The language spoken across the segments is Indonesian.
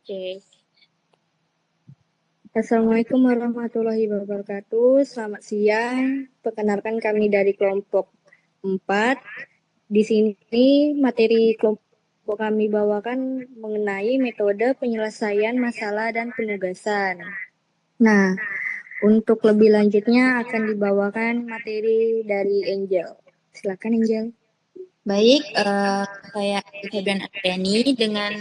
Oke. Assalamualaikum warahmatullahi wabarakatuh. Selamat siang. Perkenalkan kami dari kelompok 4. Di sini materi kelompok kami bawakan mengenai metode penyelesaian masalah dan penugasan. Nah, untuk lebih lanjutnya akan dibawakan materi dari Angel. Silakan Angel. Baik, saya Febrian Adriani dengan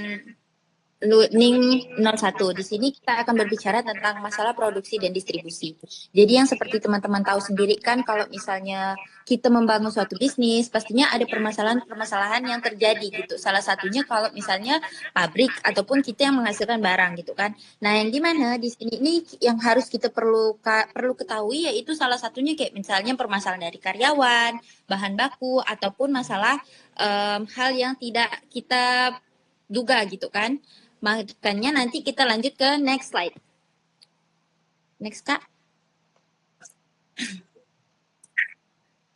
Learning 01. Di sini kita akan berbicara tentang masalah produksi dan distribusi. Jadi yang seperti teman-teman tahu sendiri kan kalau misalnya kita membangun suatu bisnis, pastinya ada permasalahan-permasalahan yang terjadi gitu. Salah satunya kalau misalnya pabrik ataupun kita yang menghasilkan barang gitu kan. Nah, yang gimana di sini ini yang harus kita perlu ketahui yaitu salah satunya kayak misalnya permasalahan dari karyawan, bahan baku ataupun masalah hal yang tidak kita duga gitu kan. Makanya nanti kita lanjut ke next slide. Next, Kak.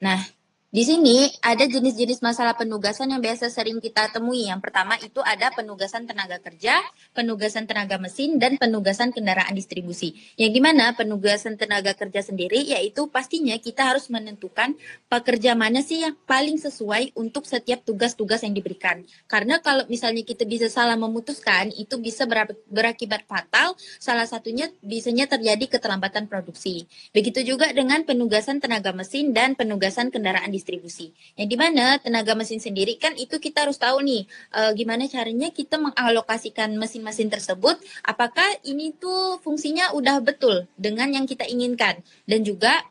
Nah, di sini ada jenis-jenis masalah penugasan yang biasa sering kita temui. Yang pertama itu ada penugasan tenaga kerja, penugasan tenaga mesin, dan penugasan kendaraan distribusi. Yang dimana penugasan tenaga kerja sendiri yaitu pastinya kita harus menentukan pekerja mana sih yang paling sesuai untuk setiap tugas-tugas yang diberikan. Karena kalau misalnya kita bisa salah memutuskan, itu bisa berakibat fatal. Salah satunya bisanya terjadi keterlambatan produksi. Begitu juga dengan penugasan tenaga mesin dan penugasan kendaraan distribusi. Yang dimana tenaga mesin sendiri kan itu kita harus tahu nih gimana caranya kita mengalokasikan mesin-mesin tersebut. Apakah ini tuh fungsinya udah betul dengan yang kita inginkan. Dan juga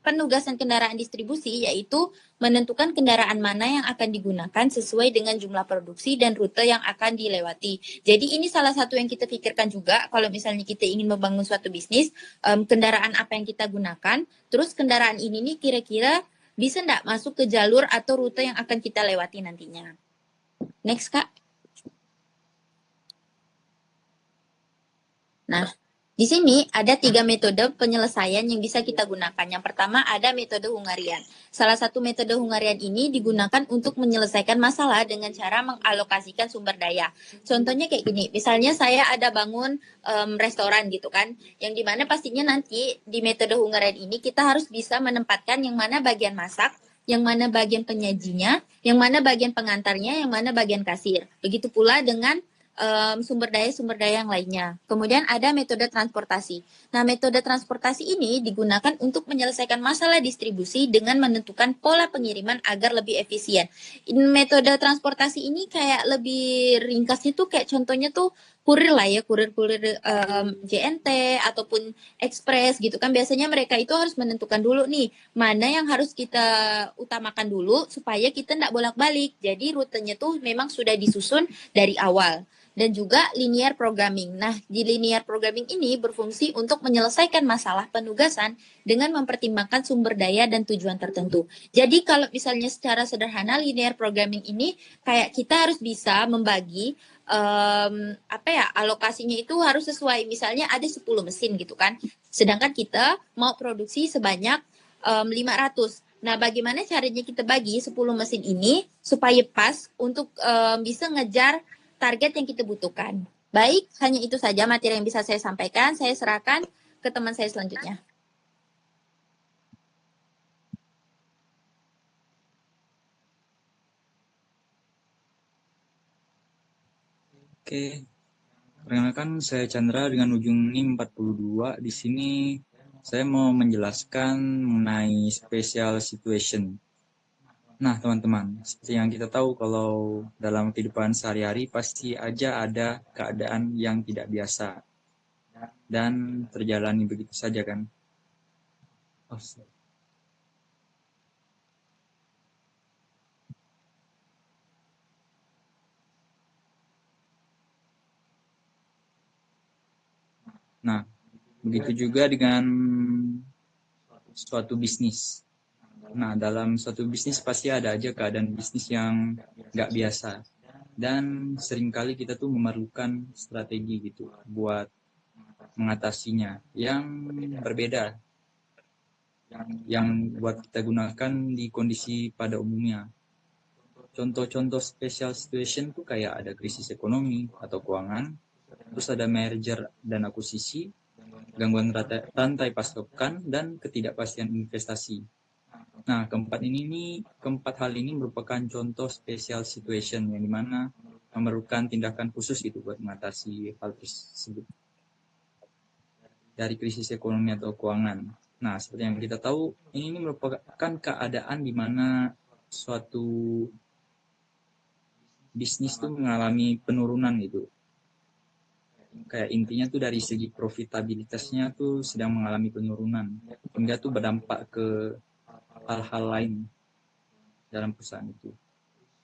penugasan kendaraan distribusi yaitu menentukan kendaraan mana yang akan digunakan sesuai dengan jumlah produksi dan rute yang akan dilewati. Jadi ini salah satu yang kita pikirkan juga kalau misalnya kita ingin membangun suatu bisnis, kendaraan apa yang kita gunakan, terus kendaraan ini nih kira-kira bisa nggak masuk ke jalur atau rute yang akan kita lewati nantinya. Next, Kak. Nah, di sini ada 3 metode penyelesaian yang bisa kita gunakan. Yang pertama ada metode Hungarian. Salah satu metode Hungarian ini digunakan untuk menyelesaikan masalah dengan cara mengalokasikan sumber daya. Contohnya kayak gini, misalnya saya ada bangun restoran gitu kan, yang dimana pastinya nanti di metode Hungarian ini kita harus bisa menempatkan yang mana bagian masak, yang mana bagian penyajinya, yang mana bagian pengantarnya, yang mana bagian kasir. Begitu pula dengan sumber daya yang lainnya. Kemudian ada metode transportasi. Nah, metode transportasi ini digunakan untuk menyelesaikan masalah distribusi dengan menentukan pola pengiriman agar lebih efisien. Metode transportasi ini kayak lebih ringkasnya tuh kayak contohnya tuh kurir lah ya, kurir JNT ataupun ekspres gitu kan. Biasanya mereka itu harus menentukan dulu nih mana yang harus kita utamakan dulu supaya kita tidak bolak-balik. Jadi rutenya tuh memang sudah disusun dari awal. Dan juga linear programming. Nah, di linear programming ini berfungsi untuk menyelesaikan masalah penugasan dengan mempertimbangkan sumber daya dan tujuan tertentu. Jadi kalau misalnya secara sederhana linear programming ini kayak kita harus bisa membagi alokasinya itu harus sesuai. Misalnya ada 10 mesin gitu kan. Sedangkan kita mau produksi sebanyak 500. Nah, bagaimana caranya kita bagi 10 mesin ini supaya pas untuk bisa ngejar target yang kita butuhkan. Baik, hanya itu saja materi yang bisa saya sampaikan. Saya serahkan ke teman saya selanjutnya. Oke, perkenalkan saya Chandra dengan ujung NIM 42. Di sini saya mau menjelaskan mengenai special situation. Nah, teman-teman, seperti yang kita tahu kalau dalam kehidupan sehari-hari pasti aja ada keadaan yang tidak biasa dan terjalani begitu saja kan. Nah, begitu juga dengan suatu bisnis. Nah, dalam suatu bisnis pasti ada aja keadaan bisnis yang nggak biasa. Dan seringkali kita tuh memerlukan strategi gitu buat mengatasinya yang berbeda. Yang buat kita gunakan di kondisi pada umumnya. contoh-contoh special situation tuh kayak ada krisis ekonomi atau keuangan, terus ada merger dan akuisisi, gangguan rantai pasokan, dan ketidakpastian investasi. Nah, keempat hal ini merupakan contoh special situation yang dimana memerlukan tindakan khusus itu buat mengatasi hal tersebut dari krisis ekonomi atau keuangan. Nah, seperti yang kita tahu, ini merupakan keadaan di mana suatu bisnis tuh mengalami penurunan gitu. Kayak intinya tuh dari segi profitabilitasnya tuh sedang mengalami penurunan, hingga tuh berdampak ke hal-hal lain dalam perusahaan itu.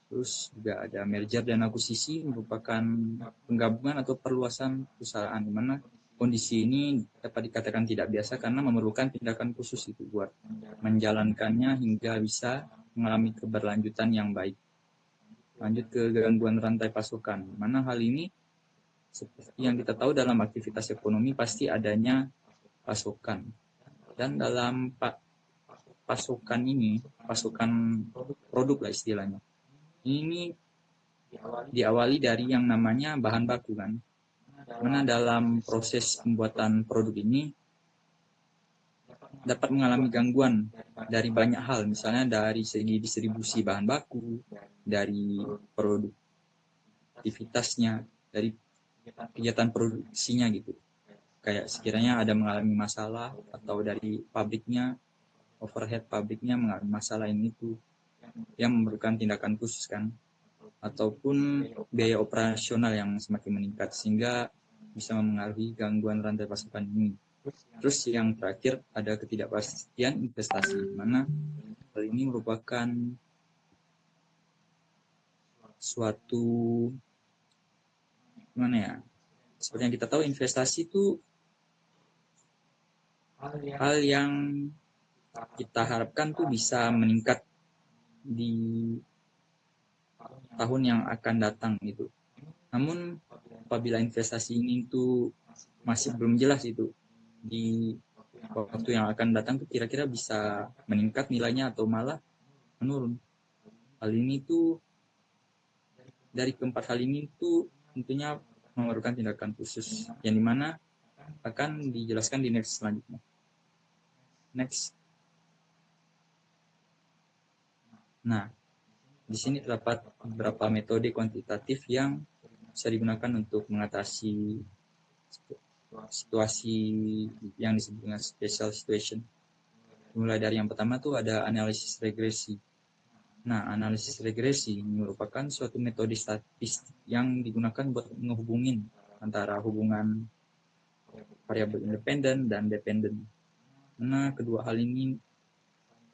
Terus juga ada merger dan akuisisi, merupakan penggabungan atau perluasan perusahaan, di mana kondisi ini dapat dikatakan tidak biasa karena memerlukan tindakan khusus itu buat menjalankannya hingga bisa mengalami keberlanjutan yang baik. Lanjut ke gangguan rantai pasokan, mana hal ini seperti yang kita tahu dalam aktivitas ekonomi pasti adanya pasokan. Dan dalam pasokan ini, pasokan produk lah istilahnya, ini diawali dari yang namanya bahan baku kan. Mana dalam proses pembuatan produk ini dapat mengalami gangguan dari banyak hal, misalnya dari segi distribusi bahan baku, dari produktivitasnya, dari kegiatan produksinya gitu. Kayak sekiranya ada mengalami masalah atau dari pabriknya, overhead pabriknya mengalami masalah ini itu yang memerlukan tindakan khusus kan, ataupun biaya operasional yang semakin meningkat sehingga bisa mempengaruhi gangguan rantai pasokan ini. Terus yang terakhir ada ketidakpastian investasi, mana hal ini merupakan suatu gimana ya? Seperti yang kita tahu, investasi itu hal yang kita harapkan tuh bisa meningkat di tahun yang akan datang gitu. Namun apabila investasi ini tuh masih belum jelas itu di waktu yang akan datang tuh kira-kira bisa meningkat nilainya atau malah menurun. Hal ini tuh dari keempat hal ini tuh tentunya memerlukan tindakan khusus yang dimana akan dijelaskan di next selanjutnya. Next. Nah, di sini terdapat beberapa metode kuantitatif yang bisa digunakan untuk mengatasi situasi yang disebut dengan special situation. Mulai dari yang pertama tuh ada analisis regresi. Nah, analisis regresi merupakan suatu metode statistik yang digunakan buat menghubungin antara hubungan variabel independen dan dependen. Nah, kedua hal ini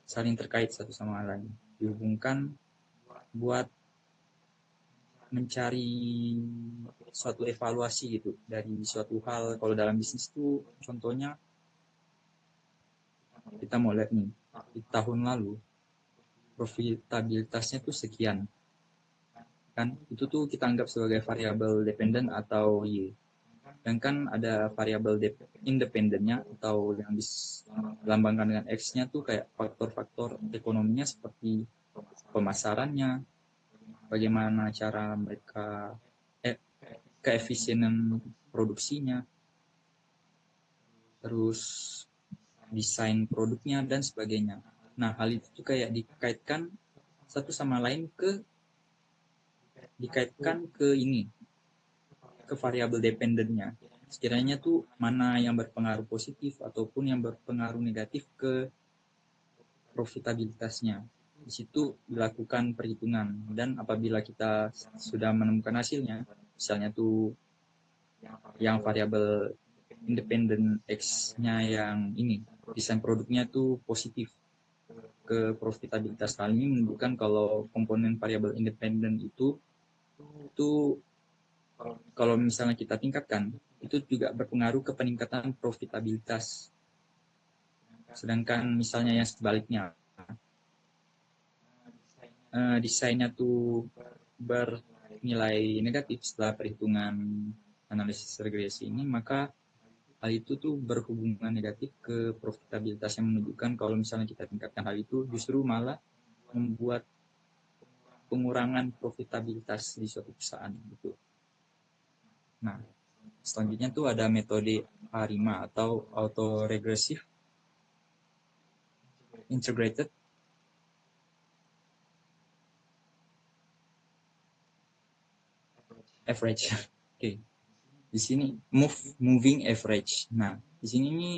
saling terkait satu sama lain. Dihubungkan buat mencari suatu evaluasi gitu dari suatu hal. Kalau dalam bisnis itu contohnya kita mau lihat nih, di tahun lalu profitabilitasnya tuh sekian. Kan itu tuh kita anggap sebagai variabel dependen atau Y. Dan kan ada variabel independennya atau yang dilambangkan dengan X-nya tuh kayak faktor-faktor ekonominya seperti pemasarannya, bagaimana cara mereka keefisienan produksinya, terus desain produknya dan sebagainya. Nah, hal itu tuh kayak dikaitkan satu sama lain dikaitkan ke ini, ke variabel dependennya. Sekiranya tuh mana yang berpengaruh positif ataupun yang berpengaruh negatif ke profitabilitasnya. Di situ dilakukan perhitungan dan apabila kita sudah menemukan hasilnya, misalnya tuh yang variabel independen X-nya yang ini, desain produknya tuh positif ke profitabilitas. Hal ini menunjukkan kalau komponen variabel independen itu kalau misalnya kita tingkatkan, itu juga berpengaruh ke peningkatan profitabilitas. Sedangkan misalnya yang sebaliknya, desainnya tuh bernilai negatif setelah perhitungan analisis regresi ini, maka hal itu tuh berhubungan negatif ke profitabilitas yang menunjukkan kalau misalnya kita tingkatkan hal itu justru malah membuat pengurangan profitabilitas di suatu perusahaan gitu. Nah, selanjutnya tuh ada metode A5 atau Autoregressive Integrated Average. Oke. Di sini moving average. Nah, di sini ini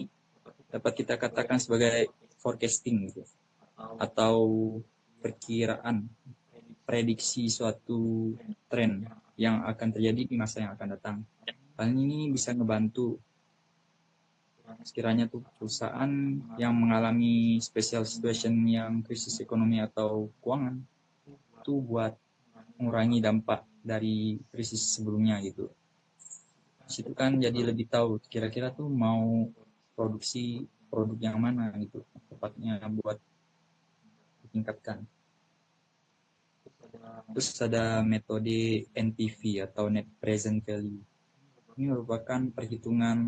dapat kita katakan sebagai forecasting gitu, atau perkiraan, prediksi suatu tren yang akan terjadi di masa yang akan datang. Hal ini bisa ngebantu sekiranya tuh perusahaan yang mengalami special situation yang krisis ekonomi atau keuangan itu buat mengurangi dampak dari krisis sebelumnya gitu. Situ kan jadi lebih tahu kira-kira tuh mau produksi produk yang mana gitu tepatnya buat ditingkatkan. Terus ada metode NPV atau Net Present Value. Ini merupakan perhitungan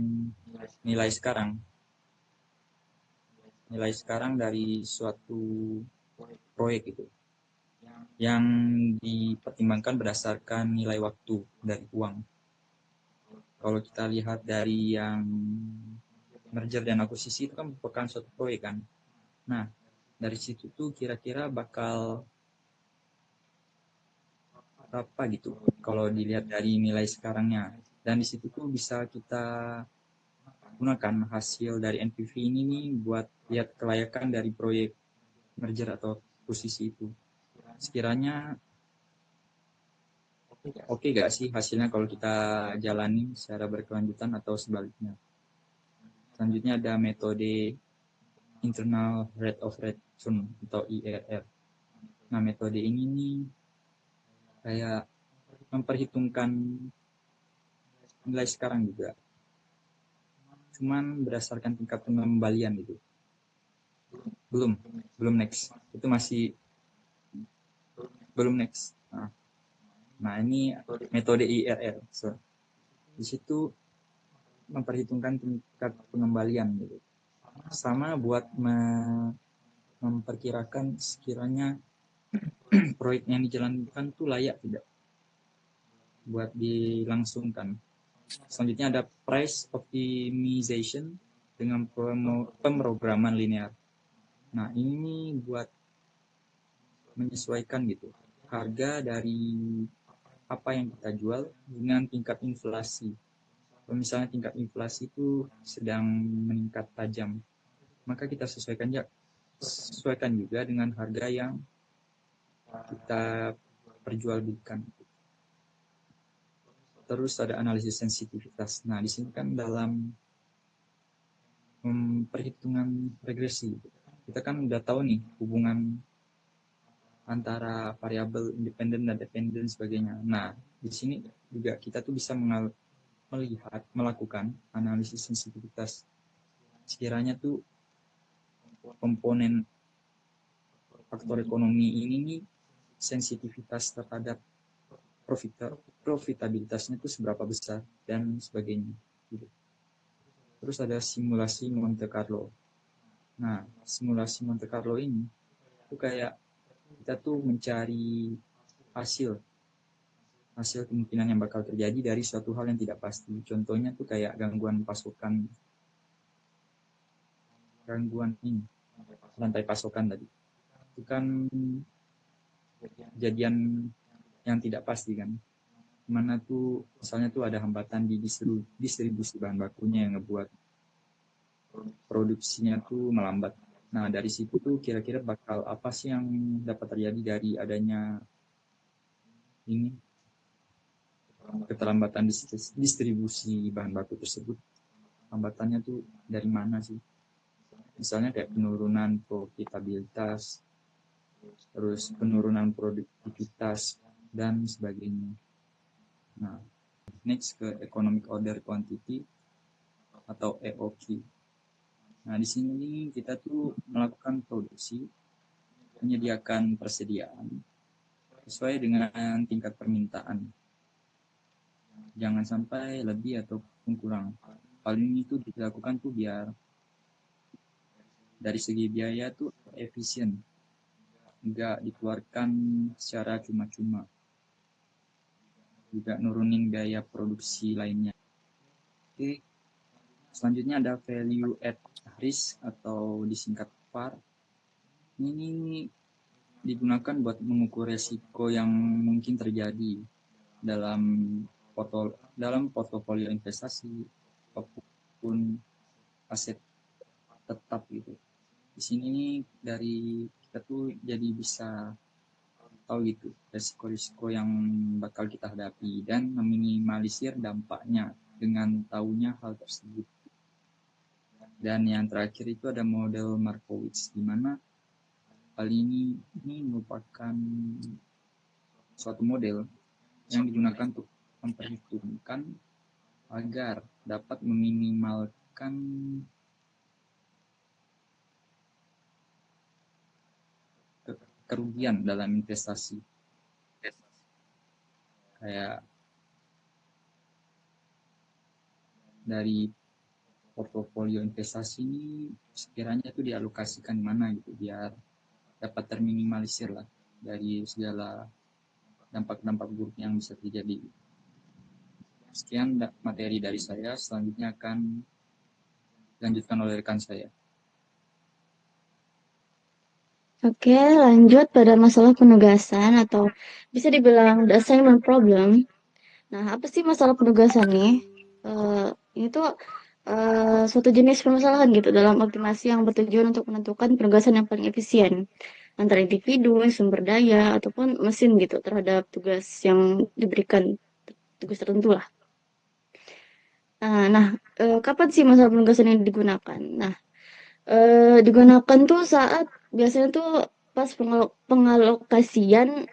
nilai sekarang dari suatu proyek itu yang dipertimbangkan berdasarkan nilai waktu dari uang. Kalau kita lihat dari yang merger dan akuisisi itu kan merupakan suatu proyek kan. Nah, dari situ tuh kira-kira bakal berapa gitu kalau dilihat dari nilai sekarangnya. Dan di situ tuh bisa kita gunakan hasil dari NPV ini nih buat lihat kelayakan dari proyek merger atau akuisisi itu. Sekiranya oke gak sih hasilnya kalau kita jalani secara berkelanjutan atau sebaliknya. Selanjutnya ada metode Internal Rate of Return atau IRR. Nah, metode ini nih kayak memperhitungkan nilai sekarang juga. Cuman berdasarkan tingkat pengembalian gitu. Belum next. Itu masih belum next. Nah ini metode IRR. So, di situ memperhitungkan tingkat pengembalian gitu. Sama buat memperkirakan sekiranya proyek yang dijalankan tuh layak tidak buat dilangsungkan. Selanjutnya ada price optimization dengan pemrograman linear. Nah ini buat menyesuaikan gitu harga dari apa yang kita jual dengan tingkat inflasi. Kalau misalnya tingkat inflasi itu sedang meningkat tajam, maka kita sesuaikan juga dengan harga yang kita perjualbelikan. Terus ada analisis sensitivitas. Nah, di sini kan dalam perhitungan regresi, kita kan udah tahu nih hubungan antara variabel independen dan dependen sebagainya. Nah, di sini juga kita tuh bisa melakukan analisis sensitivitas. Sekiranya tuh komponen faktor ekonomi ini nih sensitivitas terhadap profitabilitasnya itu seberapa besar dan sebagainya. Terus ada simulasi Monte Carlo. Nah, simulasi Monte Carlo ini itu kayak kita tuh mencari hasil kemungkinan yang bakal terjadi dari suatu hal yang tidak pasti. Contohnya tuh kayak gangguan ini, rantai pasokan tadi. Itu kan kejadian yang tidak pasti kan. Mana tuh misalnya tuh ada hambatan di distribusi bahan bakunya yang ngebuat produksinya tuh melambat. Nah, dari situ tuh kira-kira bakal apa sih yang dapat terjadi dari adanya ini keterlambatan distribusi bahan baku tersebut. Hambatannya tuh dari mana sih? Misalnya kayak penurunan profitabilitas, terus penurunan produktivitas, dan sebagainya. Nah, next ke Economic Order Quantity atau EOQ. Nah, di sini kita tuh melakukan produksi, menyediakan persediaan sesuai dengan tingkat permintaan. Jangan sampai lebih ataupun kurang. Hal ini tuh dilakukan tuh biar dari segi biaya tuh efisien nggak dikeluarkan secara cuma-cuma, juga nurunin biaya produksi lainnya. Oke, selanjutnya ada value at risk atau disingkat VAR. Ini digunakan buat mengukur resiko yang mungkin terjadi dalam portofolio investasi ataupun aset tetap gitu. Di sini dari kita tuh jadi bisa tahu gitu resiko-resiko yang bakal kita hadapi dan meminimalisir dampaknya dengan tahunya hal tersebut. Dan yang terakhir itu ada model Markowitz, di mana hal ini merupakan suatu model yang digunakan untuk memperhitungkan agar dapat meminimalkan kerugian dalam investasi. Kayak dari portofolio investasi ini sekiranya itu dialokasikan di mana gitu biar dapat terminimalisir lah dari segala dampak-dampak buruk yang bisa terjadi. Sekian materi dari saya, selanjutnya akan dilanjutkan oleh rekan saya. Oke, lanjut pada masalah penugasan atau bisa dibilang the assignment problem. Nah, apa sih masalah penugasan nih? Ini tuh suatu jenis permasalahan gitu dalam optimasi yang bertujuan untuk menentukan penugasan yang paling efisien antara individu, sumber daya, ataupun mesin gitu terhadap tugas yang diberikan, tugas tertentu lah. Kapan sih masalah penugasan ini digunakan? Nah, digunakan tuh saat biasanya tuh pas pengalokasian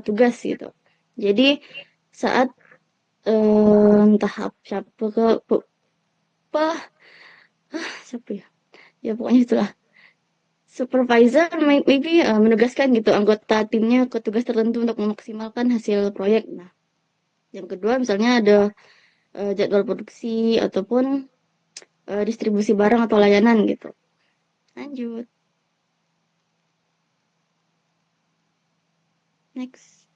tugas gitu. Jadi saat tahap siapa ke apa siapa ya? Ya pokoknya itulah. Supervisor maybe menugaskan gitu anggota timnya ke tugas tertentu untuk memaksimalkan hasil proyek. Nah, yang kedua misalnya ada jadwal produksi ataupun distribusi barang atau layanan gitu. Lanjut. Next.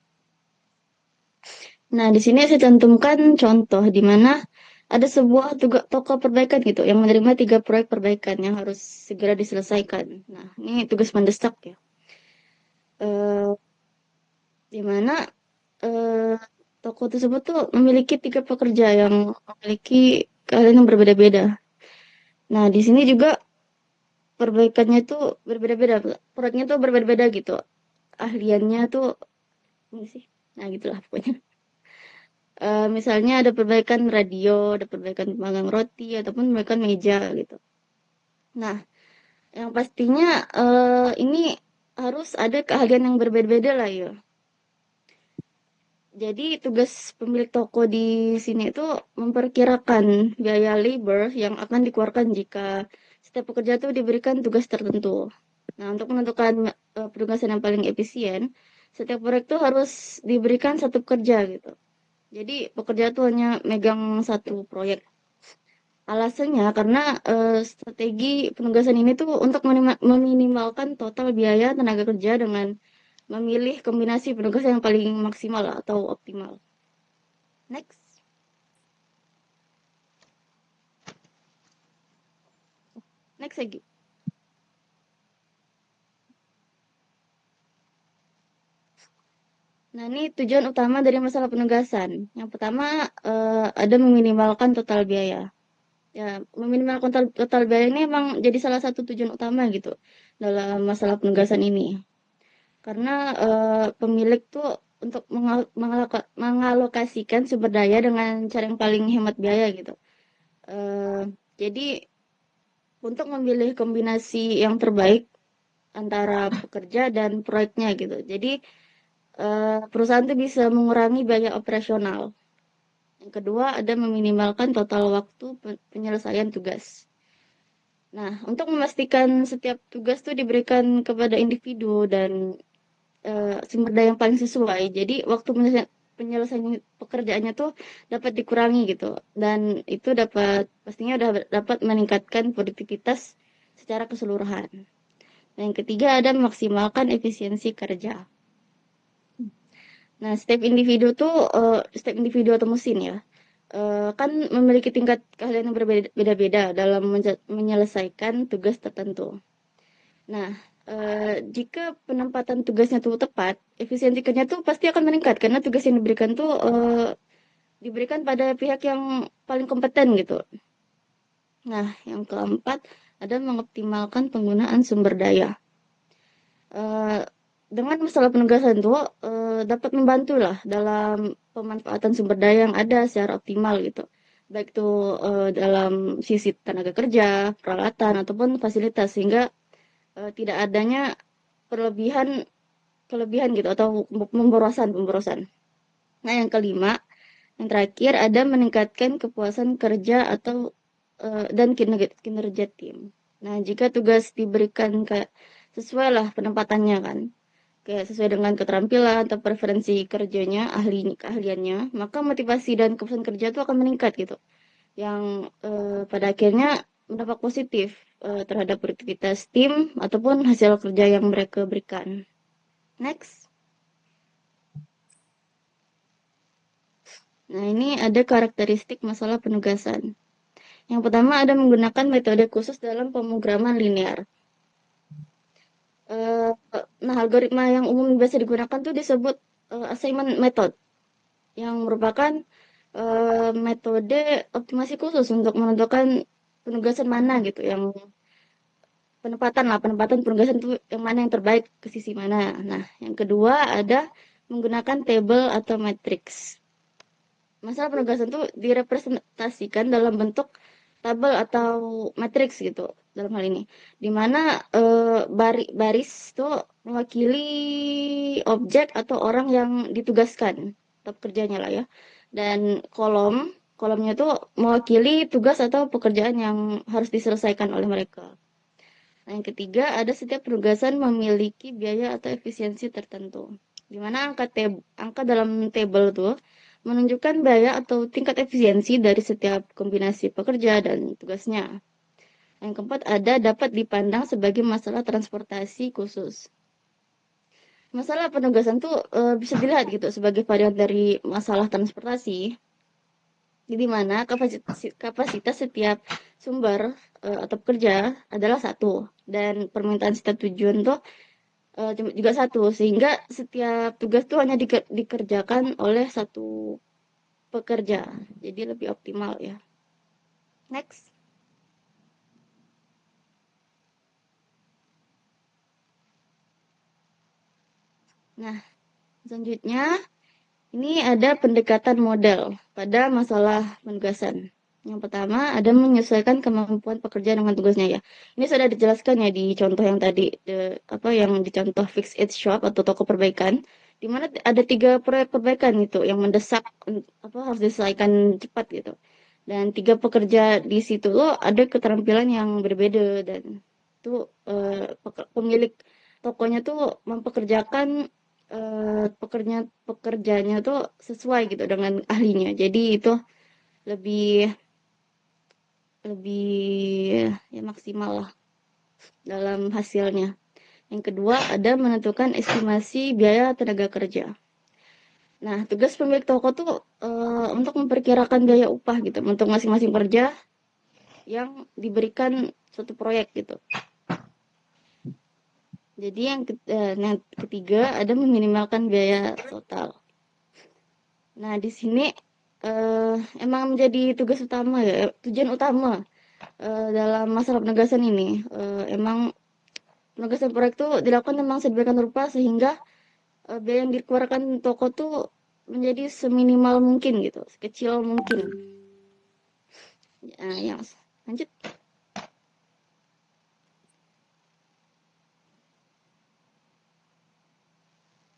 Nah, di sini saya cantumkan contoh di mana ada sebuah toko perbaikan gitu yang menerima 3 proyek perbaikan yang harus segera diselesaikan. Nah, ini tugas mendesak ya. Di mana toko tersebut tuh memiliki 3 pekerja yang memiliki keahlian yang berbeda-beda. Nah, di sini juga perbaikannya tuh berbeda-beda, proyeknya tuh berbeda-beda gitu. Ahliannya tuh ini sih. Nah, gitulah pokoknya. Misalnya ada perbaikan radio, ada perbaikan pemanggang roti, ataupun perbaikan meja gitu. Nah, yang pastinya ini harus ada keahlian yang berbeda-beda lah ya. Jadi tugas pemilik toko di sini itu memperkirakan biaya labor yang akan dikeluarkan jika setiap pekerja itu diberikan tugas tertentu. Nah, untuk menentukan penugasan yang paling efisien, setiap proyek itu harus diberikan satu pekerja gitu. Jadi pekerja tuh hanya megang satu proyek. Alasannya karena strategi penugasan ini tuh untuk meminimalkan total biaya tenaga kerja dengan memilih kombinasi penugasan yang paling maksimal atau optimal. Next. Next lagi. Nah, ini tujuan utama dari masalah penugasan. Yang pertama, ada meminimalkan total biaya. Ya, meminimalkan total biaya ini emang jadi salah satu tujuan utama gitu dalam masalah penugasan ini. Karena pemilik tuh untuk mengalokasikan sumber daya dengan cara yang paling hemat biaya gitu. Jadi untuk memilih kombinasi yang terbaik antara pekerja dan proyeknya gitu. Jadi perusahaan itu bisa mengurangi biaya operasional. Yang kedua ada meminimalkan total waktu penyelesaian tugas. Nah, untuk memastikan setiap tugas itu diberikan kepada individu dan sumber daya yang paling sesuai. Jadi waktu penyelesaian pekerjaannya tuh dapat dikurangi gitu. Dan itu pastinya dapat meningkatkan produktivitas secara keseluruhan. Yang ketiga ada memaksimalkan efisiensi kerja. Nah, setiap individu atau mesin ya, kan memiliki tingkat keahlian yang berbeda-beda dalam menyelesaikan tugas tertentu. Nah, jika penempatan tugasnya tuh tepat, efisiensi kerja tuh pasti akan meningkat karena tugas yang diberikan tuh diberikan pada pihak yang paling kompeten gitu. Nah, yang keempat ada mengoptimalkan penggunaan sumber daya. Dengan masalah penugasan itu dapat membantu lah dalam pemanfaatan sumber daya yang ada secara optimal gitu. Baik itu dalam sisi tenaga kerja, peralatan ataupun fasilitas sehingga tidak adanya kelebihan gitu atau pemborosan. Nah, yang kelima, yang terakhir ada meningkatkan kepuasan kerja atau dan kinerja tim. Nah, jika tugas diberikan kayak sesuai lah penempatannya kan, kayak sesuai dengan keterampilan atau preferensi kerjanya, keahliannya, maka motivasi dan kepuasan kerja itu akan meningkat gitu. Yang pada akhirnya berdampak positif terhadap produktivitas tim ataupun hasil kerja yang mereka berikan. Next. Nah, ini ada karakteristik masalah penugasan. Yang pertama ada menggunakan metode khusus dalam pemrograman linear. Nah, algoritma yang umum biasa digunakan tuh disebut assignment method, yang merupakan metode optimasi khusus untuk menentukan penugasan mana gitu, yang penempatan penugasan itu yang mana yang terbaik ke sisi mana. Nah, yang kedua ada menggunakan table atau matrix. Masalah penugasan itu direpresentasikan dalam bentuk tabel atau matriks gitu dalam hal ini, di mana baris itu mewakili objek atau orang yang ditugaskan atau kerjanya lah ya, dan kolomnya itu mewakili tugas atau pekerjaan yang harus diselesaikan oleh mereka. Nah, yang ketiga ada setiap penugasan memiliki biaya atau efisiensi tertentu, di mana angka dalam table tuh menunjukkan biaya atau tingkat efisiensi dari setiap kombinasi pekerja dan tugasnya. Yang keempat ada dapat dipandang sebagai masalah transportasi khusus. Masalah penugasan tuh bisa dilihat gitu sebagai varian dari masalah transportasi, di mana kapasitas setiap sumber atau pekerja adalah satu, dan permintaan setiap tujuan tuh juga satu, sehingga setiap tugas tuh hanya dikerjakan oleh satu pekerja, jadi lebih optimal ya. Next. Nah, selanjutnya ini ada pendekatan model pada masalah penugasan. Yang pertama ada menyesuaikan kemampuan pekerja dengan tugasnya ya. Ini sudah dijelaskan ya di contoh yang tadi, yang di contoh Fix It Shop atau toko perbaikan, di mana ada 3 proyek perbaikan gitu yang mendesak harus diselesaikan cepat gitu. Dan 3 pekerja di situ loh ada keterampilan yang berbeda, dan itu pemilik tokonya tuh mempekerjakan pekerjanya tuh sesuai gitu dengan ahlinya. Jadi itu lebih ya maksimal lah dalam hasilnya. Yang kedua ada menentukan estimasi biaya tenaga kerja. Nah, tugas pemilik toko tuh untuk memperkirakan biaya upah gitu untuk masing-masing kerja yang diberikan suatu proyek gitu. Jadi yang ketiga ada meminimalkan biaya total. Nah, di sini emang menjadi tugas utama ya, tujuan utama dalam masalah penugasan ini. Emang penugasan proyek itu dilakukan memang sedemikian rupa sehingga biaya yang dikeluarkan toko tuh menjadi seminimal mungkin gitu, sekecil mungkin. Ya, lanjut.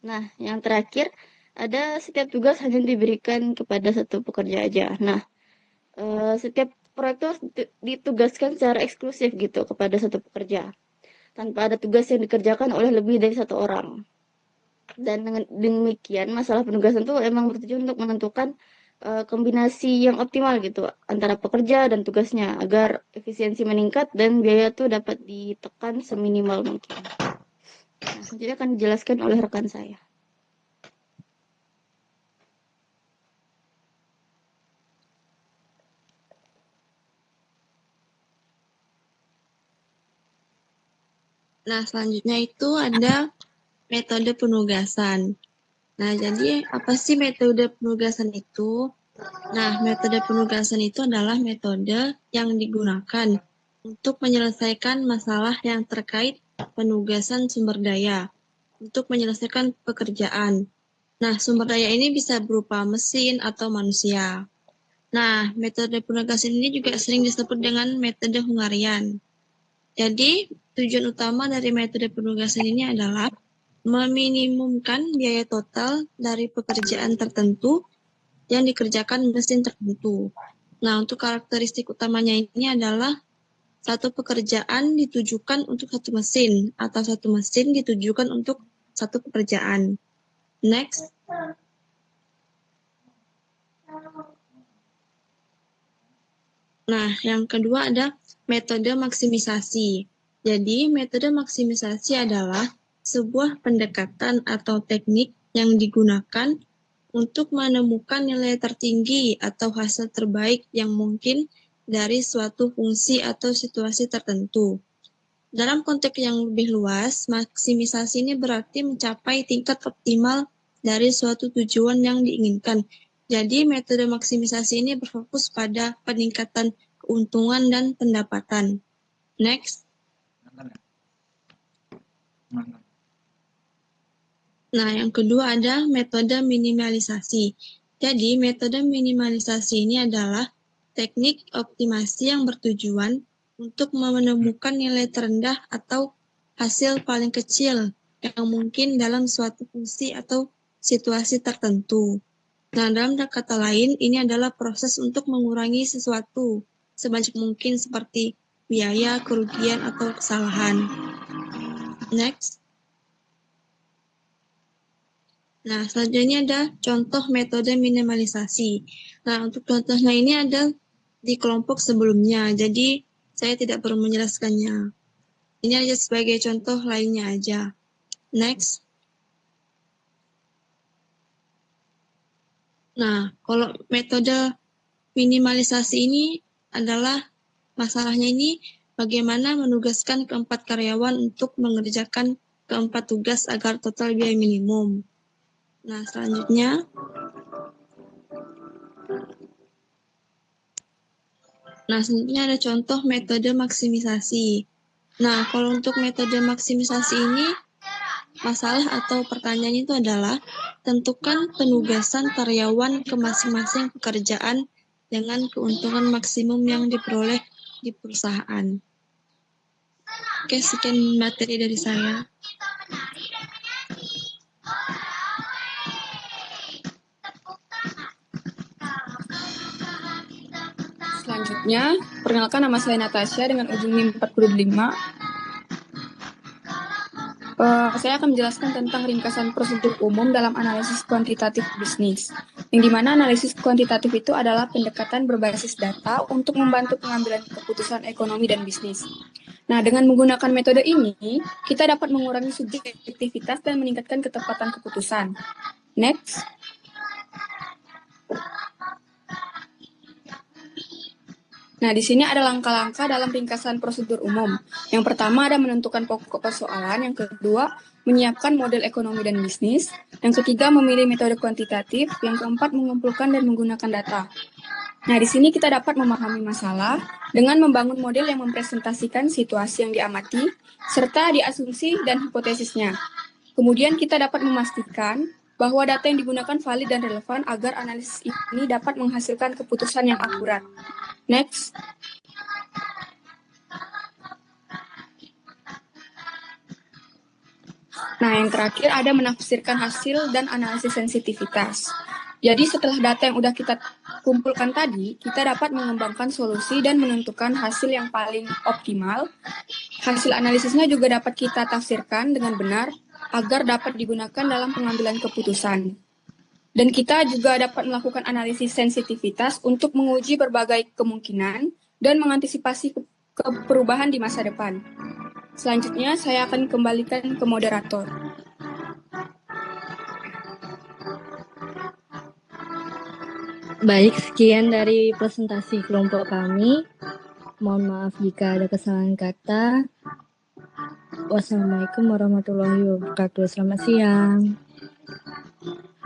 Nah, yang terakhir ada setiap tugas hanya diberikan kepada satu pekerja aja. Nah, setiap proyek itu ditugaskan secara eksklusif gitu kepada satu pekerja, tanpa ada tugas yang dikerjakan oleh lebih dari satu orang. Dan dengan demikian masalah penugasan itu emang bertujuan untuk menentukan kombinasi yang optimal gitu antara pekerja dan tugasnya agar efisiensi meningkat dan biaya tuh dapat ditekan seminimal mungkin. Nah, selanjutnya akan dijelaskan oleh rekan saya. Nah, selanjutnya itu ada metode penugasan. Nah, jadi apa sih metode penugasan itu? Nah, metode penugasan itu adalah metode yang digunakan untuk menyelesaikan masalah yang terkait penugasan sumber daya untuk menyelesaikan pekerjaan. Nah, sumber daya ini bisa berupa mesin atau manusia. Nah, metode penugasan ini juga sering disebut dengan metode Hungarian. Jadi, tujuan utama dari metode penugasan ini adalah meminimumkan biaya total dari pekerjaan tertentu yang dikerjakan mesin tertentu. Nah, untuk karakteristik utamanya ini adalah satu pekerjaan ditujukan untuk satu mesin atau satu mesin ditujukan untuk satu pekerjaan. Next. Nah, yang kedua ada metode maksimisasi. Jadi, metode maksimisasi adalah sebuah pendekatan atau teknik yang digunakan untuk menemukan nilai tertinggi atau hasil terbaik yang mungkin dari suatu fungsi atau situasi tertentu. Dalam konteks yang lebih luas, maksimisasi ini berarti mencapai tingkat optimal dari suatu tujuan yang diinginkan. Jadi, metode maksimisasi ini berfokus pada peningkatan keuntungan dan pendapatan. Next. Nah, yang kedua ada metode minimalisasi. Jadi, metode minimalisasi ini adalah teknik optimasi yang bertujuan untuk menemukan nilai terendah atau hasil paling kecil yang mungkin dalam suatu fungsi atau situasi tertentu. Nah, dalam kata lain, ini adalah proses untuk mengurangi sesuatu sebanyak mungkin seperti biaya, kerugian, atau kesalahan. Next. Nah, selanjutnya ada contoh metode minimalisasi. Nah, untuk contohnya ini ada di kelompok sebelumnya, jadi saya tidak perlu menjelaskannya. Ini aja sebagai contoh lainnya aja. Next. Nah, kalau metode minimalisasi ini adalah masalahnya ini bagaimana menugaskan keempat karyawan untuk mengerjakan keempat tugas agar total biaya minimum. Nah, selanjutnya. Nah, selanjutnya ada contoh metode maksimisasi. Nah, kalau untuk metode maksimisasi ini, masalah atau pertanyaannya itu adalah tentukan penugasan karyawan ke masing-masing pekerjaan dengan keuntungan maksimum yang diperoleh di perusahaan. Oke, sekian materi dari saya. Selanjutnya, perkenalkan nama saya Natasha dengan ujung NIM 45. Saya akan menjelaskan tentang ringkasan prosedur umum dalam analisis kuantitatif bisnis, yang dimana analisis kuantitatif itu adalah pendekatan berbasis data untuk membantu pengambilan keputusan ekonomi dan bisnis. Nah, dengan menggunakan metode ini, kita dapat mengurangi subjektivitas dan meningkatkan ketepatan keputusan. Next. Nah, di sini ada langkah-langkah dalam ringkasan prosedur umum. Yang pertama ada menentukan pokok persoalan, yang kedua menyiapkan model ekonomi dan bisnis, yang ketiga memilih metode kuantitatif, yang keempat mengumpulkan dan menggunakan data. Nah, di sini kita dapat memahami masalah dengan membangun model yang mempresentasikan situasi yang diamati, serta diasumsi dan hipotesisnya. Kemudian kita dapat memastikan bahwa data yang digunakan valid dan relevan agar analisis ini dapat menghasilkan keputusan yang akurat. Next. Nah, yang terakhir ada menafsirkan hasil dan analisis sensitivitas. Jadi setelah data yang udah kita kumpulkan tadi, kita dapat mengembangkan solusi dan menentukan hasil yang paling optimal. Hasil analisisnya juga dapat kita tafsirkan dengan benar agar dapat digunakan dalam pengambilan keputusan. Dan kita juga dapat melakukan analisis sensitivitas untuk menguji berbagai kemungkinan dan mengantisipasi perubahan di masa depan. Selanjutnya, saya akan kembalikan ke moderator. Baik, sekian dari presentasi kelompok kami. Mohon maaf jika ada kesalahan kata. Wassalamualaikum warahmatullahi wabarakatuh. Selamat siang.